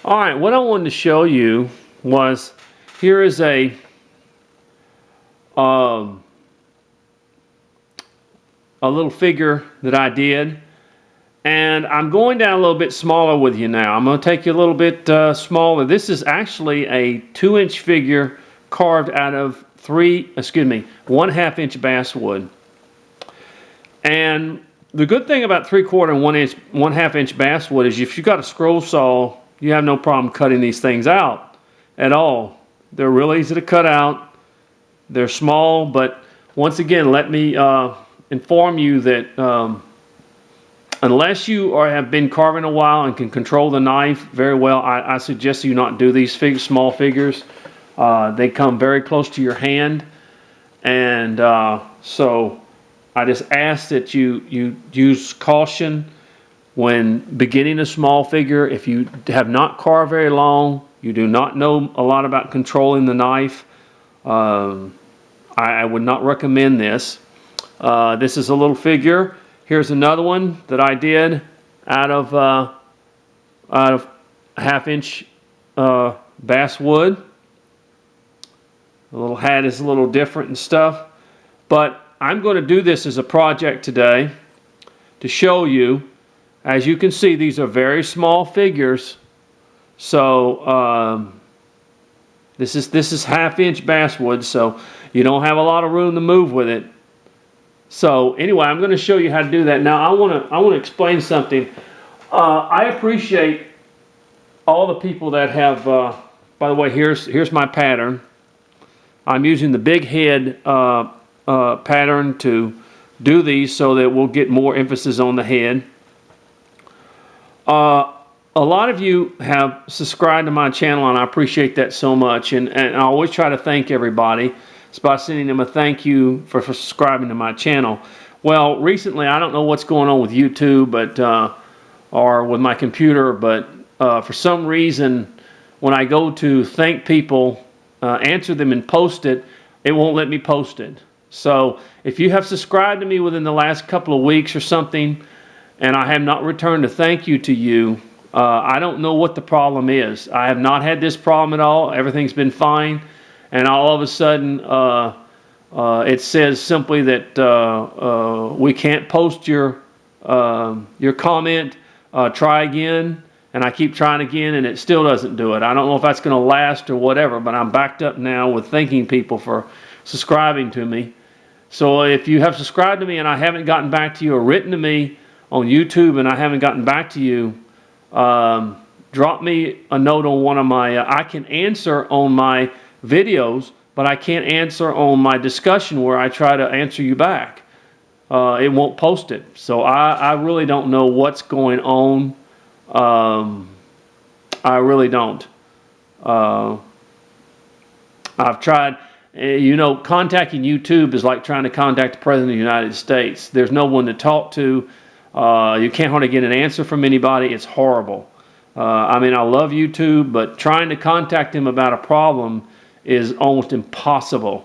All right, what I wanted to show you was here is a little figure that I did, and I'm going down a little bit smaller with you now. I'm going to take you a little bit smaller. This is actually a 2-inch figure carved out of 1/2 inch basswood. And the good thing about 3/4 and 1/2 inch basswood is if you've got a scroll saw, you have no problem cutting these things out at all. They're real easy to cut out. They're small, but once again, let me inform you that unless you have been carving a while and can control the knife very well, I suggest you not do these small figures. They come very close to your hand, and so I just ask that you use caution when beginning a small figure. If you have not carved very long, you do not know a lot about controlling the knife, I would not recommend this. This is a little figure. Here's another one that I did out of 1/2 inch basswood. The little hat is a little different and stuff, but I'm going to do this as a project today to show you. As you can see, these are very small figures. So this is 1/2 inch basswood, so you don't have a lot of room to move with it. So anyway, I'm going to show you how to do that. Now I want to explain something. I appreciate all the people that have. By the way, here's my pattern. I'm using the big head pattern to do these so that we'll get more emphasis on the head. A lot of you have subscribed to my channel, and I appreciate that so much. And I always try to thank everybody. It's by sending them a thank you for subscribing to my channel. Well, recently, I don't know what's going on with YouTube, but or with my computer, but for some reason, when I go to thank people, answer them and post it, it won't let me post it. So if you have subscribed to me within the last couple of weeks or something, and I have not returned a thank you to you, I don't know what the problem is. I have not had this problem at all. Everything's been fine. And all of a sudden, it says simply that we can't post your comment. Try again. And I keep trying again, and it still doesn't do it. I don't know if that's going to last or whatever, but I'm backed up now with thanking people for subscribing to me. So if you have subscribed to me and I haven't gotten back to you, or written to me on YouTube and I haven't gotten back to you, drop me a note on one of my, I can answer on my videos, but I can't answer on my discussion where I try to answer you back. It won't post it. So I really don't know what's going on. I really don't. I've tried, contacting YouTube is like trying to contact the President of the United States. There's no one to talk to. You can't hardly get an answer from anybody. It's horrible. I mean, I love YouTube, but trying to contact him about a problem is almost impossible.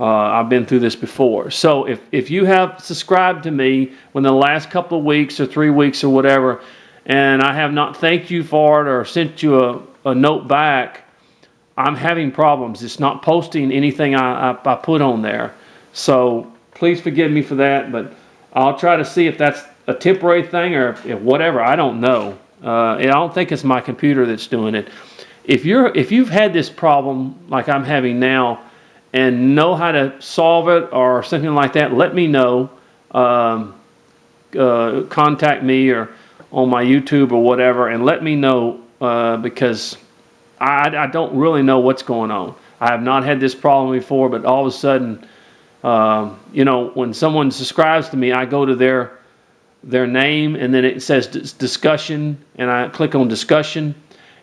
I've been through this before. So if you have subscribed to me within the last couple of weeks or 3 weeks or whatever, and I have not thanked you for it or sent you a note back, I'm having problems. It's not posting anything I put on there. So please forgive me for that, but I'll try to see if that's a temporary thing or if whatever. I don't know. I don't think it's my computer that's doing it. If you've had this problem like I'm having now and know how to solve it or something like that, let me know. Contact me or on my YouTube or whatever, and let me know because I don't really know what's going on. I have not had this problem before, but all of a sudden, when someone subscribes to me, I go to their name, and then it says discussion, and I click on discussion,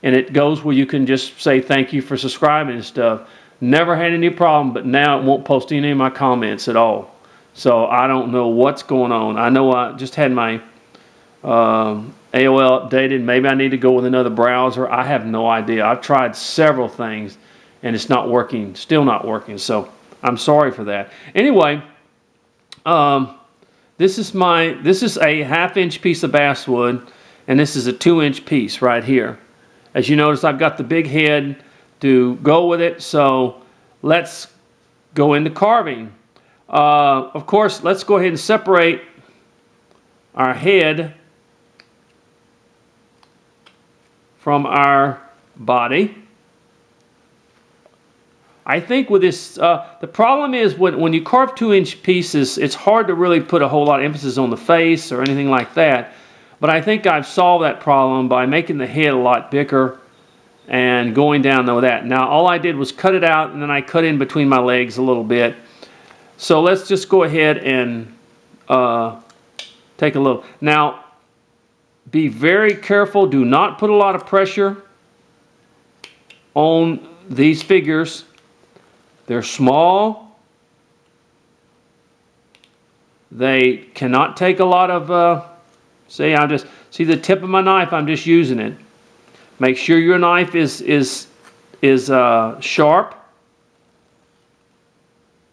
and it goes where you can just say thank you for subscribing and stuff. Never had any problem, but now it won't post any of my comments at all. So I don't know what's going on. I know I just had my AOL updated. Maybe I need to go with another browser. I have no idea. I've tried several things, and it's not working. Still not working. So I'm sorry for that. Anyway, this is a 1/2 inch piece of basswood, and this is a 2-inch piece right here. As you notice, I've got the big head to go with it, so let's go into carving. Of course, let's go ahead and separate our head from our body. I think with this, the problem is when you carve 2-inch pieces, it's hard to really put a whole lot of emphasis on the face or anything like that. But I think I've solved that problem by making the head a lot bigger and going down with that. Now all I did was cut it out, and then I cut in between my legs a little bit. So let's just go ahead and take a look. Now be very careful. Do not put a lot of pressure on these figures. They're small. They cannot take a lot of, see the tip of my knife, I'm just using it. Make sure your knife is sharp.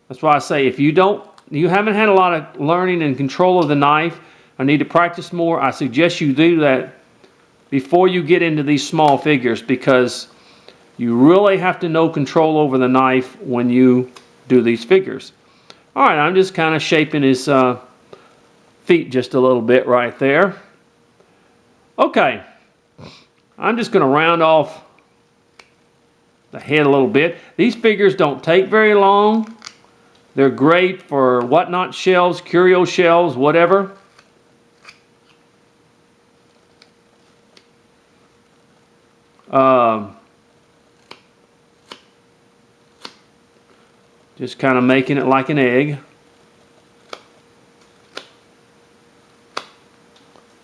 That's why I say if you haven't had a lot of learning and control of the knife, or need to practice more, I suggest you do that before you get into these small figures, because you really have to know control over the knife when you do these figures. Alright, I'm just kind of shaping his feet just a little bit right there. Okay, I'm just going to round off the head a little bit. These figures don't take very long. They're great for whatnot shells, curio shells, whatever. Just kind of making it like an egg.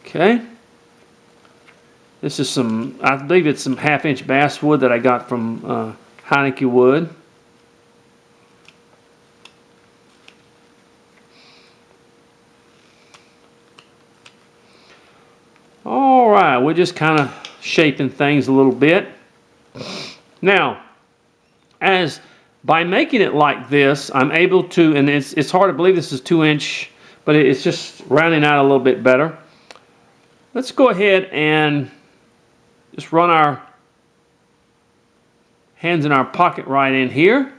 Okay. This is some, I believe it's some 1/2-inch basswood that I got from Heineke Wood. Alright, we're just kind of shaping things a little bit. Now, by making it like this, I'm able to, and it's hard to believe this is 2-inch, but it's just rounding out a little bit better. Let's go ahead and just run our hands in our pocket right in here.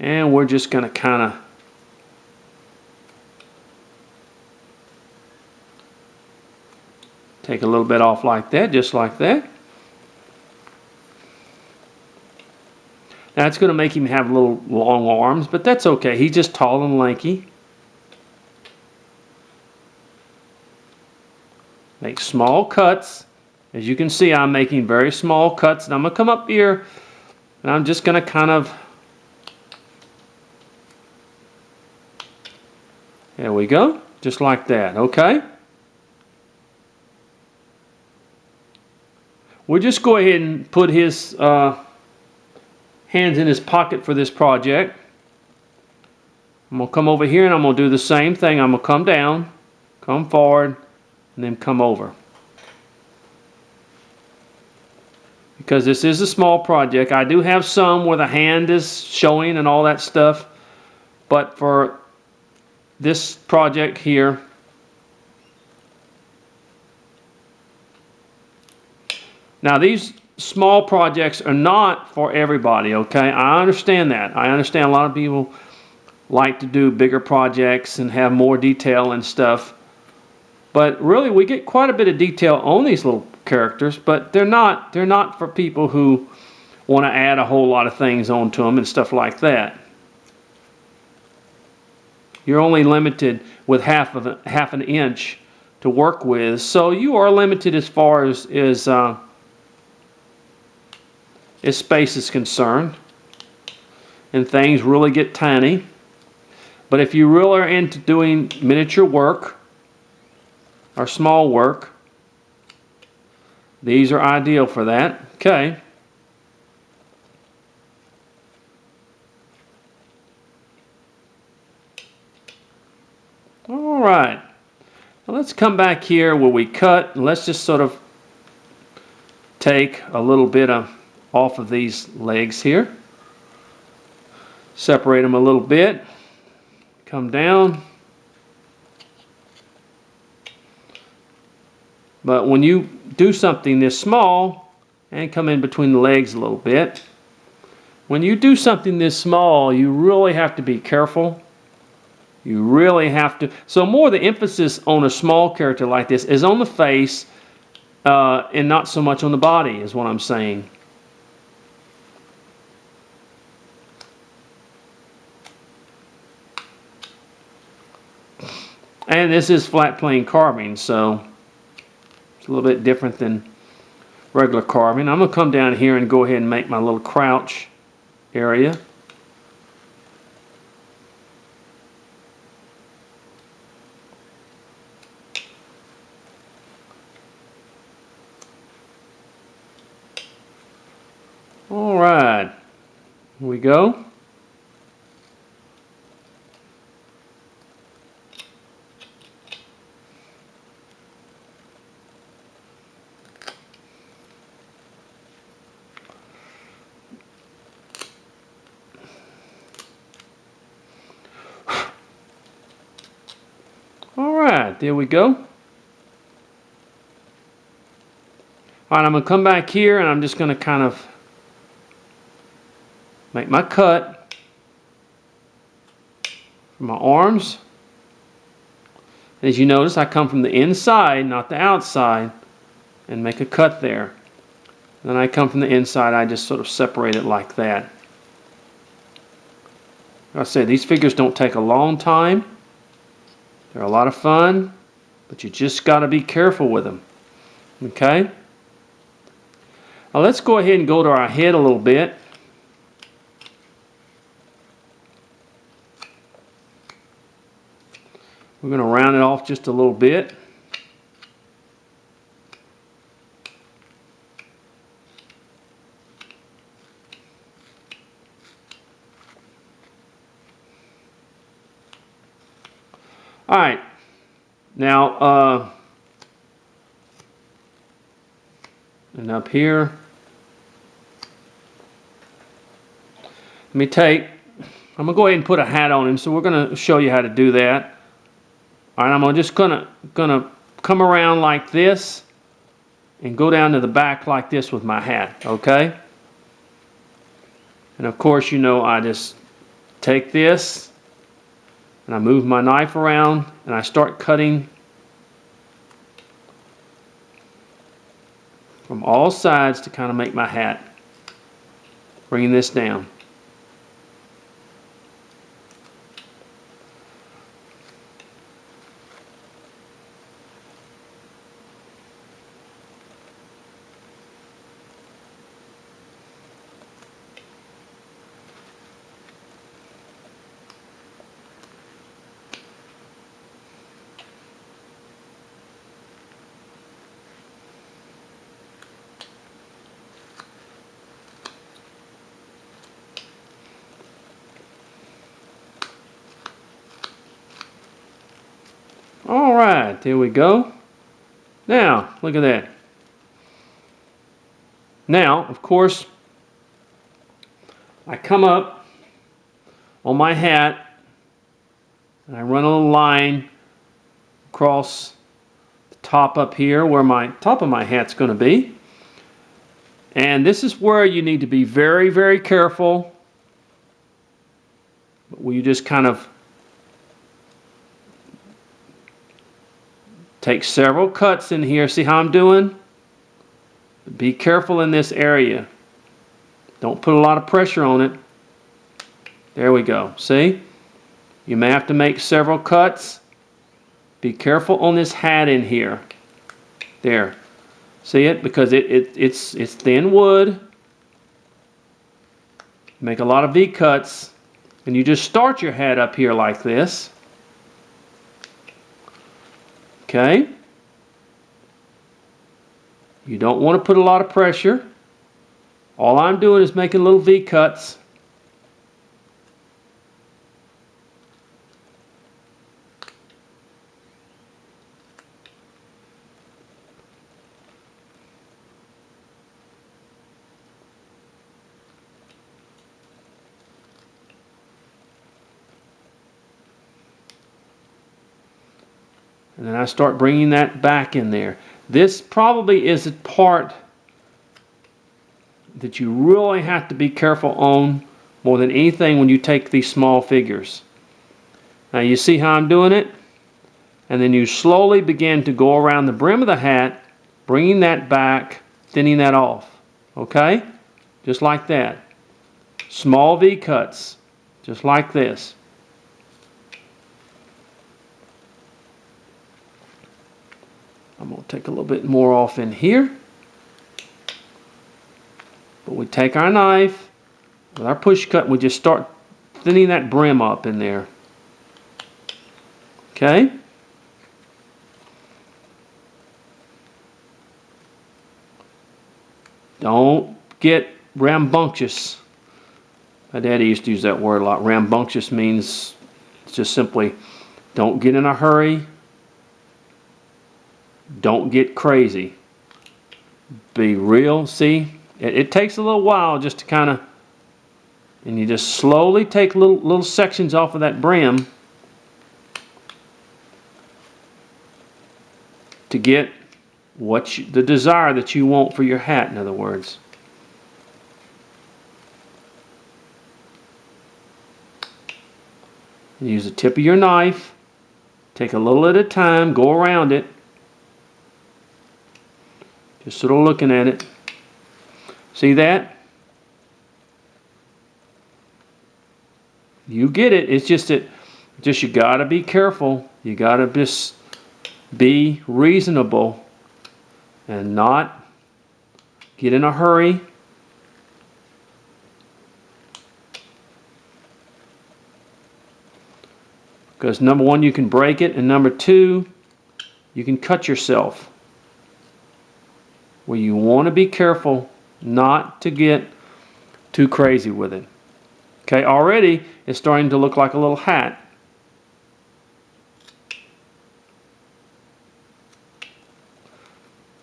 And we're just going to kind of take a little bit off like that, just like that. Now it's going to make him have little long arms, but that's okay. He's just tall and lanky. Make small cuts. As you can see, I'm making very small cuts, and I'm going to come up here and I'm just going to kind of, there we go, just like that, okay? We'll just go ahead and put his hands in his pocket for this project. I'm going to come over here and I'm going to do the same thing. I'm going to come down, come forward, and then come over. Because this is a small project. I do have some where the hand is showing and all that stuff, but for this project here, now these small projects are not for everybody, okay? I understand that. I understand a lot of people like to do bigger projects and have more detail and stuff, but really we get quite a bit of detail on these little characters, but they're not for people who want to add a whole lot of things onto them and stuff like that. You're only limited with half an inch to work with, so you are limited as far as space is concerned, and things really get tiny. But if you really are into doing miniature work or small work, these are ideal for that. Okay. All right. Now let's come back here where we cut, and let's just sort of take a little bit off of these legs here. Separate them a little bit. Come down. But when you do something this small, and come in between the legs a little bit, when you do something this small, you really have to be careful. You really have to. So more the emphasis on a small character like this is on the face and not so much on the body, is what I'm saying. And this is flat plane carving, so it's a little bit different than regular carving. I'm going to come down here and go ahead and make my little crouch area. All right, here we go. Alright, there we go. Alright, I'm going to come back here and I'm just going to kind of make my cut for my arms. As you notice, I come from the inside, not the outside, and make a cut there. Then I come from the inside, I just sort of separate it like that. Like I said, these figures don't take a long time. They're a lot of fun, but you just got to be careful with them. Okay? Now let's go ahead and go to our head a little bit. We're going to round it off just a little bit. All right, now, and up here, let me take, I'm going to go ahead and put a hat on him, so we're going to show you how to do that. All right, I'm just going to come around like this and go down to the back like this with my hat, okay? And of course, you know, I just take this, and I move my knife around and I start cutting from all sides to kind of make my hat. Bringing this down. All right, there we go. Now, look at that. Now, of course, I come up on my hat and I run a little line across the top up here where my top of my hat's going to be. And this is where you need to be very, very careful. Where you just kind of take several cuts in here. See how I'm doing? Be careful in this area. Don't put a lot of pressure on it. There we go. See? You may have to make several cuts. Be careful on this hat in here. There. See it? Because it's thin wood. Make a lot of V cuts. And you just start your hat up here like this. Okay? You don't want to put a lot of pressure. All I'm doing is making little V cuts. And then I start bringing that back in there. This probably is a part that you really have to be careful on more than anything when you take these small figures. Now you see how I'm doing it? And then you slowly begin to go around the brim of the hat, bringing that back, thinning that off. Okay? Just like that. Small V cuts, just like this. I'm going to take a little bit more off in here. But we take our knife with our push cut and we just start thinning that brim up in there. Okay? Don't get rambunctious. My daddy used to use that word a lot. Rambunctious means just simply don't get in a hurry. Don't get crazy. Be real. See, it takes a little while just to kind of, and you just slowly take little sections off of that brim to get the desire that you want for your hat, in other words. Use the tip of your knife, take a little at a time, go around it, just sort of looking at it. See that? You get it. It's just that you gotta be careful. You gotta just be reasonable and not get in a hurry. Because number one, you can break it, and number two, you can cut yourself. Well, you want to be careful not to get too crazy with it. Okay, already it's starting to look like a little hat.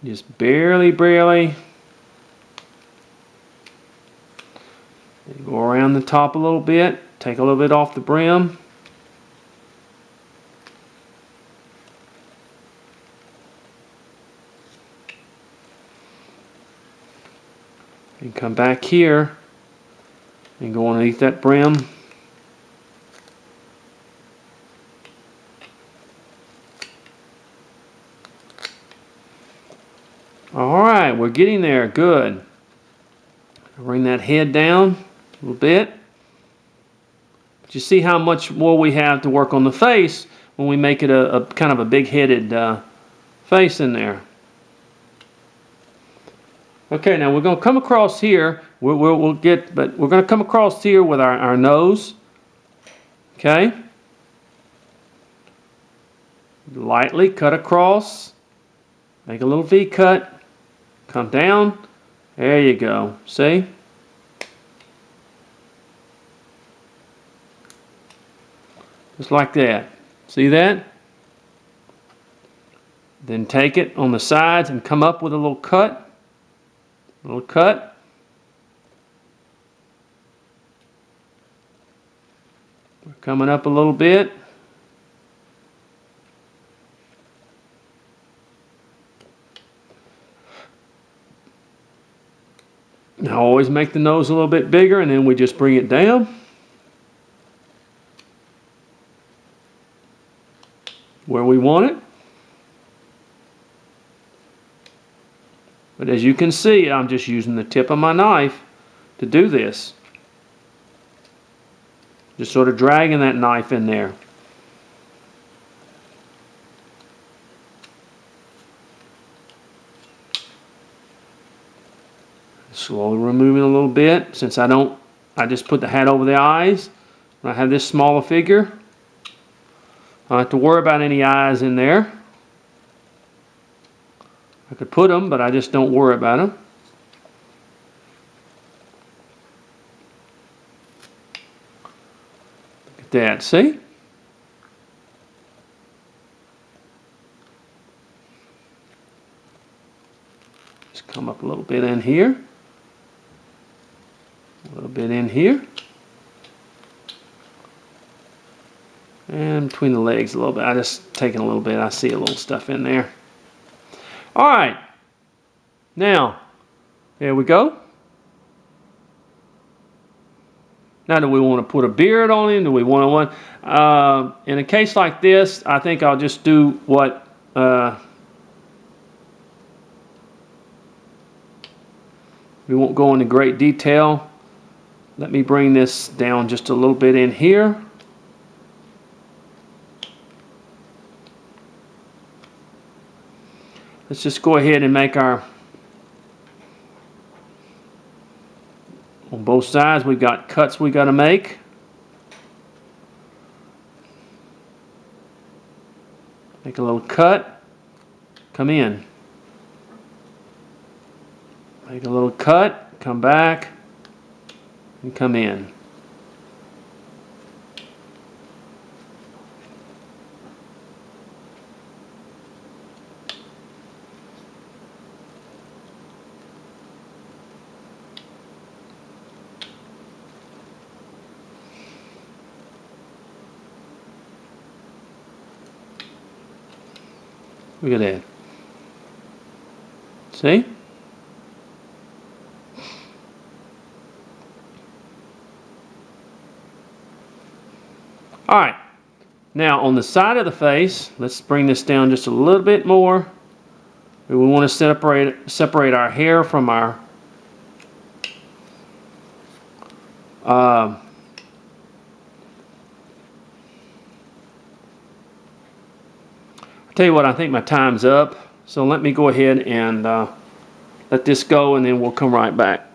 Just barely. Go around the top a little bit, take a little bit off the brim. And come back here and go underneath that brim. Alright, we're getting there. Good. Bring that head down a little bit. But you see how much more we have to work on the face when we make it a kind of a big-headed face in there. Okay, now we're going to come across here. But we're going to come across here with our nose. Okay. Lightly cut across. Make a little V cut. Come down. There you go. See? Just like that. See that? Then take it on the sides and come up with a little cut. Little cut. We're coming up a little bit. Now always make the nose a little bit bigger and then we just bring it down. Where we want it. But as you can see, I'm just using the tip of my knife to do this. Just sort of dragging that knife in there. Slowly removing a little bit. Since I just put the hat over the eyes. When I have this smaller figure, I don't have to worry about any eyes in there. I could put them, but I just don't worry about them. Look at that, see? Just come up a little bit in here. A little bit in here. And between the legs a little bit. I just taking a little bit. I see a little stuff in there. All right. Now, there we go. Now, do we want to put a beard on him? Do we want one? In a case like this, I think I'll just do what we won't go into great detail. Let me bring this down just a little bit in here. Let's just go ahead and make our, on both sides we've got cuts we got to make. Make a little cut, come in. Make a little cut, come back, and come in. Look at that. See? All right. Now on the side of the face, let's bring this down just a little bit more. We want to separate our hair from our I'll tell you what, I think my time's up. So let me go ahead and let this go, and then we'll come right back.